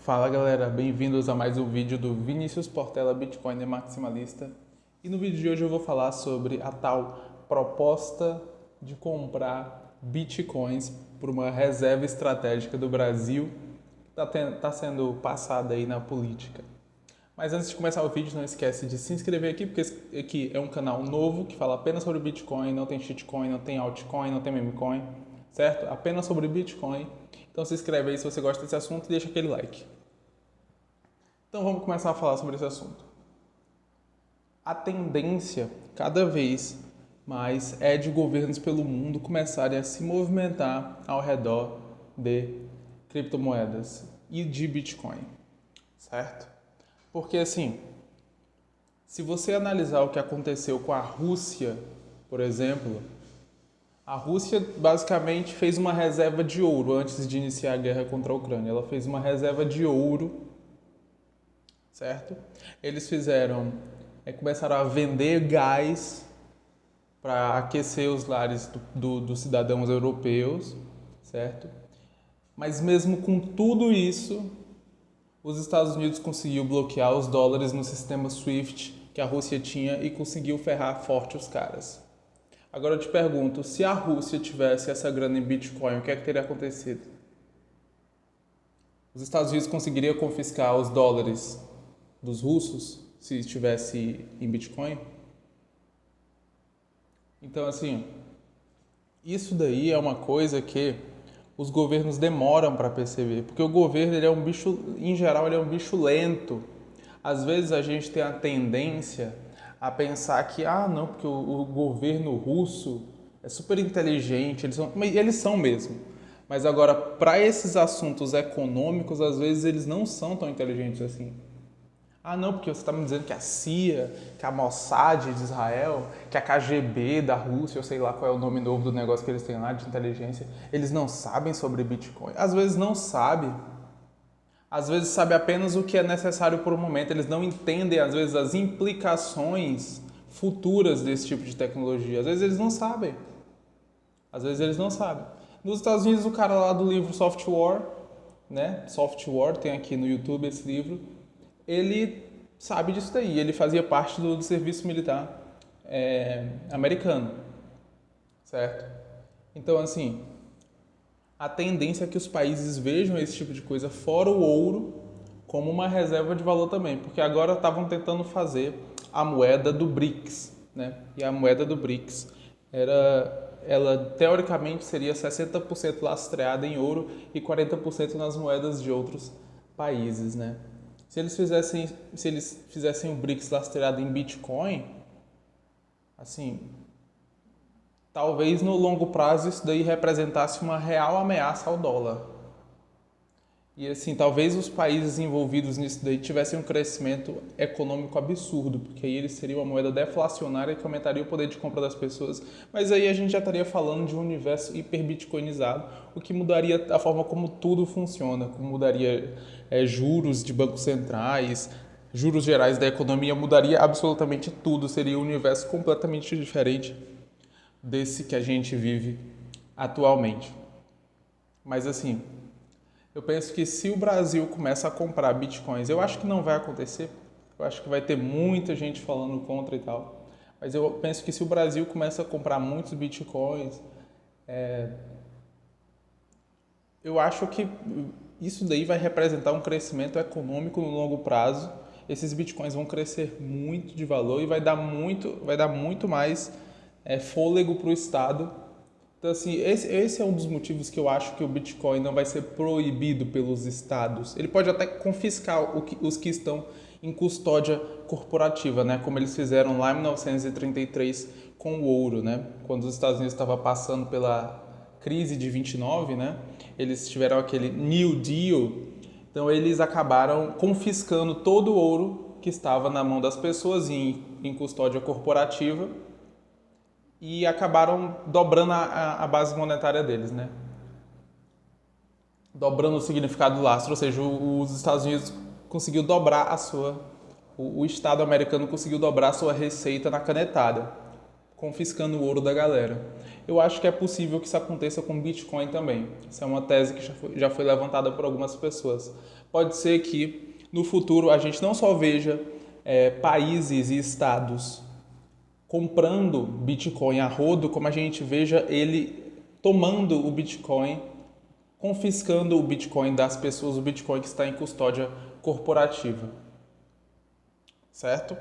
Fala galera, bem-vindos a mais um vídeo do Vinícius Portela Bitcoiner Maximalista. E no vídeo de hoje eu vou falar sobre a tal proposta de comprar Bitcoins por uma reserva estratégica do Brasil que está sendo passada aí na política. Mas antes de começar o vídeo, não esquece de se inscrever aqui, porque esse aqui é um canal novo que fala apenas sobre Bitcoin, não tem shitcoin, não tem altcoin, não tem memecoin, certo? Apenas sobre Bitcoin. Então se inscreve aí se você gosta desse assunto e deixa aquele like. Então vamos começar a falar sobre esse assunto. A tendência, cada vez mais, é de governos pelo mundo começarem a se movimentar ao redor de criptomoedas e de Bitcoin, certo? Porque assim, se você analisar o que aconteceu com a Rússia, por exemplo, a Rússia basicamente fez uma reserva de ouro antes de iniciar a guerra contra a Ucrânia. Ela fez uma reserva de ouro, certo? Eles começaram a vender gás para aquecer os lares dos cidadãos europeus, certo? Mas mesmo com tudo isso, os Estados Unidos conseguiu bloquear os dólares no sistema SWIFT que a Rússia tinha e conseguiu ferrar forte os caras. Agora eu te pergunto, se a Rússia tivesse essa grana em Bitcoin, o que é que teria acontecido? Os Estados Unidos conseguiriam confiscar os dólares dos russos se estivesse em Bitcoin? Então, assim, isso daí é uma coisa que os governos demoram para perceber, porque o governo, ele é um bicho, em geral, ele é um bicho lento. Às vezes a gente tem a tendência a pensar que, não, porque o governo russo é super inteligente, eles são mesmo. Mas agora, para esses assuntos econômicos, às vezes eles não são tão inteligentes assim. Não, porque você está me dizendo que a CIA, que a Mossad de Israel, que a KGB da Rússia, eu sei lá qual é o nome novo do negócio que eles têm lá de inteligência, eles não sabem sobre Bitcoin. Às vezes não sabe. Às vezes sabe apenas o que é necessário por um momento. Eles não entendem, às vezes, as implicações futuras desse tipo de tecnologia. Às vezes eles não sabem. Às vezes eles não sabem. Nos Estados Unidos, o cara lá do livro Soft War, né? Soft War, tem aqui no YouTube esse livro. Ele sabe disso daí, ele fazia parte do serviço militar americano, certo? Então, assim, a tendência é que os países vejam esse tipo de coisa, fora o ouro, como uma reserva de valor também, porque agora estavam tentando fazer a moeda do BRICS, né? E a moeda do BRICS ela teoricamente seria 60% lastreada em ouro e 40% nas moedas de outros países, né? Se eles fizessem o BRICS lastreado em Bitcoin, assim, talvez no longo prazo isso daí representasse uma real ameaça ao dólar. E assim, talvez os países envolvidos nisso daí tivessem um crescimento econômico absurdo, porque aí eles seriam uma moeda deflacionária que aumentaria o poder de compra das pessoas. Mas aí a gente já estaria falando de um universo hiperbitcoinizado, o que mudaria a forma como tudo funciona, como mudaria juros de bancos centrais, juros gerais da economia, mudaria absolutamente tudo, seria um universo completamente diferente desse que a gente vive atualmente. Mas assim, eu penso que se o Brasil começa a comprar bitcoins, eu acho que não vai acontecer, eu acho que vai ter muita gente falando contra e tal, mas eu penso que se o Brasil começa a comprar muitos bitcoins, eu acho que isso daí vai representar um crescimento econômico no longo prazo. Esses bitcoins vão crescer muito de valor e vai dar muito mais fôlego para o Estado. Então, assim, esse é um dos motivos que eu acho que o Bitcoin não vai ser proibido pelos estados. Ele pode até confiscar os que estão em custódia corporativa, né? Como eles fizeram lá em 1933 com o ouro, né? Quando os Estados Unidos estavam passando pela crise de 29, né? Eles tiveram aquele New Deal, então eles acabaram confiscando todo o ouro que estava na mão das pessoas em custódia corporativa e acabaram dobrando a base monetária deles, né? Dobrando o significado do lastro, ou seja, os Estados Unidos conseguiu dobrar o Estado americano conseguiu dobrar a sua receita na canetada. confiscando o ouro da galera. Eu acho que é possível que isso aconteça com Bitcoin também. Essa é uma tese que já foi levantada por algumas pessoas. Pode ser que no futuro a gente não só veja países e estados comprando Bitcoin a rodo, como a gente veja ele tomando o Bitcoin, confiscando o Bitcoin das pessoas, o Bitcoin que está em custódia corporativa. Certo?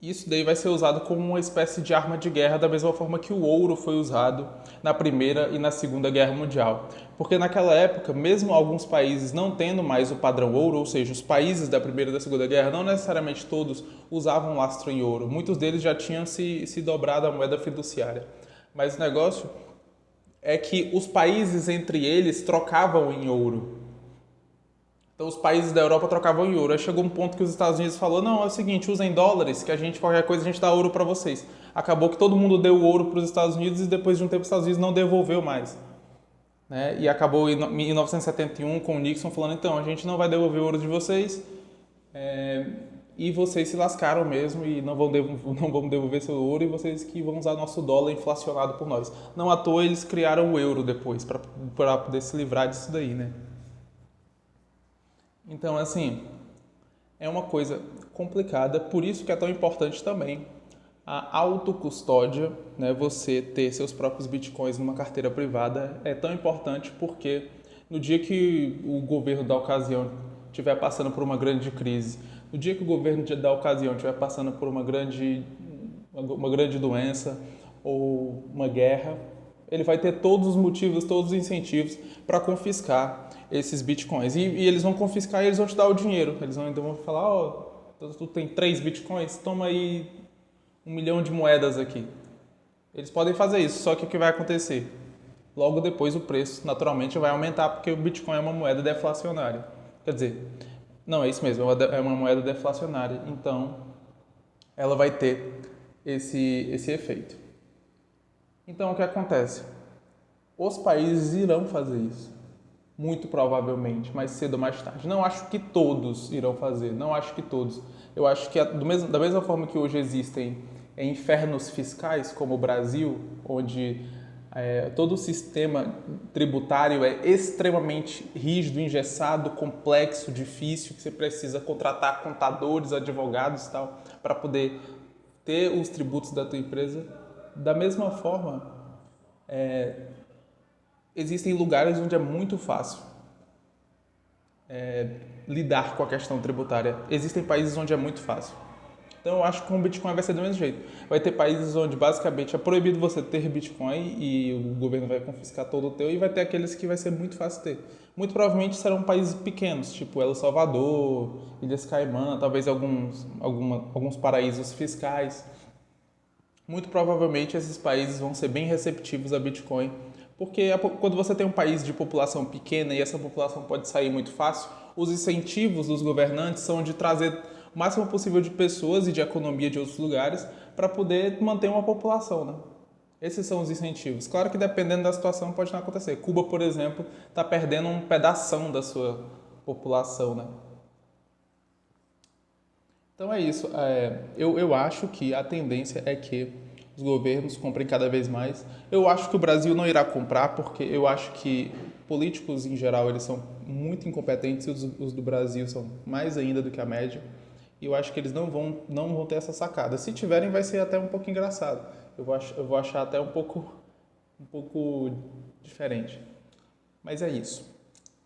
Isso daí vai ser usado como uma espécie de arma de guerra, da mesma forma que o ouro foi usado na Primeira e na Segunda Guerra Mundial. Porque naquela época, mesmo alguns países não tendo mais o padrão ouro, ou seja, os países da Primeira e da Segunda Guerra, não necessariamente todos usavam lastro em ouro. Muitos deles já tinham se dobrado a moeda fiduciária. Mas o negócio é que os países entre eles trocavam em ouro. Então os países da Europa trocavam em ouro. Aí chegou um ponto que os Estados Unidos falou: não, é o seguinte, usem dólares, que a gente, qualquer coisa, a gente dá ouro para vocês. Acabou que todo mundo deu ouro para os Estados Unidos e depois de um tempo os Estados Unidos não devolveu mais. Né? E acabou em 1971 com o Nixon falando: então, a gente não vai devolver o ouro de vocês e vocês se lascaram mesmo e não vão devolver seu ouro e vocês que vão usar nosso dólar inflacionado por nós. Não à toa eles criaram o euro depois para poder se livrar disso daí, né? Então, assim, é uma coisa complicada, por isso que é tão importante também a autocustódia, né? Você ter seus próprios bitcoins numa carteira privada é tão importante porque no dia que o governo da ocasião estiver passando por uma grande crise, no dia que o governo da ocasião estiver passando por uma grande doença ou uma guerra, ele vai ter todos os motivos, todos os incentivos para confiscar esses bitcoins. E eles vão confiscar e eles vão te dar o dinheiro. Eles vão, então vão falar: ó, tu tem 3 bitcoins, toma aí 1 milhão de moedas aqui. Eles podem fazer isso, só que o que vai acontecer? Logo depois o preço naturalmente vai aumentar porque o Bitcoin é uma moeda deflacionária. Quer dizer, não, é isso mesmo, é uma moeda deflacionária. Então, ela vai ter esse efeito. Então, o que acontece? Os países irão fazer isso. Muito provavelmente, mais cedo ou mais tarde. Não acho que todos irão fazer, não acho que todos. Eu acho que da mesma forma que hoje existem infernos fiscais, como o Brasil, onde todo o sistema tributário é extremamente rígido, engessado, complexo, difícil, que você precisa contratar contadores, advogados e tal, para poder ter os tributos da tua empresa. Da mesma forma, existem lugares onde é muito fácil lidar com a questão tributária. Existem países onde é muito fácil. Então eu acho que com o Bitcoin vai ser do mesmo jeito. Vai ter países onde basicamente é proibido você ter Bitcoin e o governo vai confiscar todo o teu, e vai ter aqueles que vai ser muito fácil ter. Muito provavelmente serão países pequenos, tipo El Salvador, Ilhas Caimã, talvez alguns paraísos fiscais. Muito provavelmente esses países vão ser bem receptivos a Bitcoin, porque quando você tem um país de população pequena e essa população pode sair muito fácil, os incentivos dos governantes são de trazer o máximo possível de pessoas e de economia de outros lugares para poder manter uma população, né? Esses são os incentivos. Claro que dependendo da situação pode não acontecer. Cuba, por exemplo, está perdendo um pedação da sua população, né? Então é isso. Eu acho que a tendência é que os governos comprem cada vez mais. Eu acho que o Brasil não irá comprar, porque eu acho que políticos em geral eles são muito incompetentes e os do Brasil são mais ainda do que a média. E eu acho que eles não vão ter essa sacada. Se tiverem, vai ser até um pouco engraçado. Eu vou achar até um pouco diferente. Mas é isso.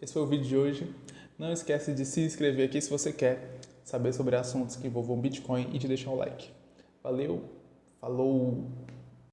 Esse foi o vídeo de hoje. Não esquece de se inscrever aqui se você quer saber sobre assuntos que envolvam Bitcoin e de deixar o like. Valeu, falou!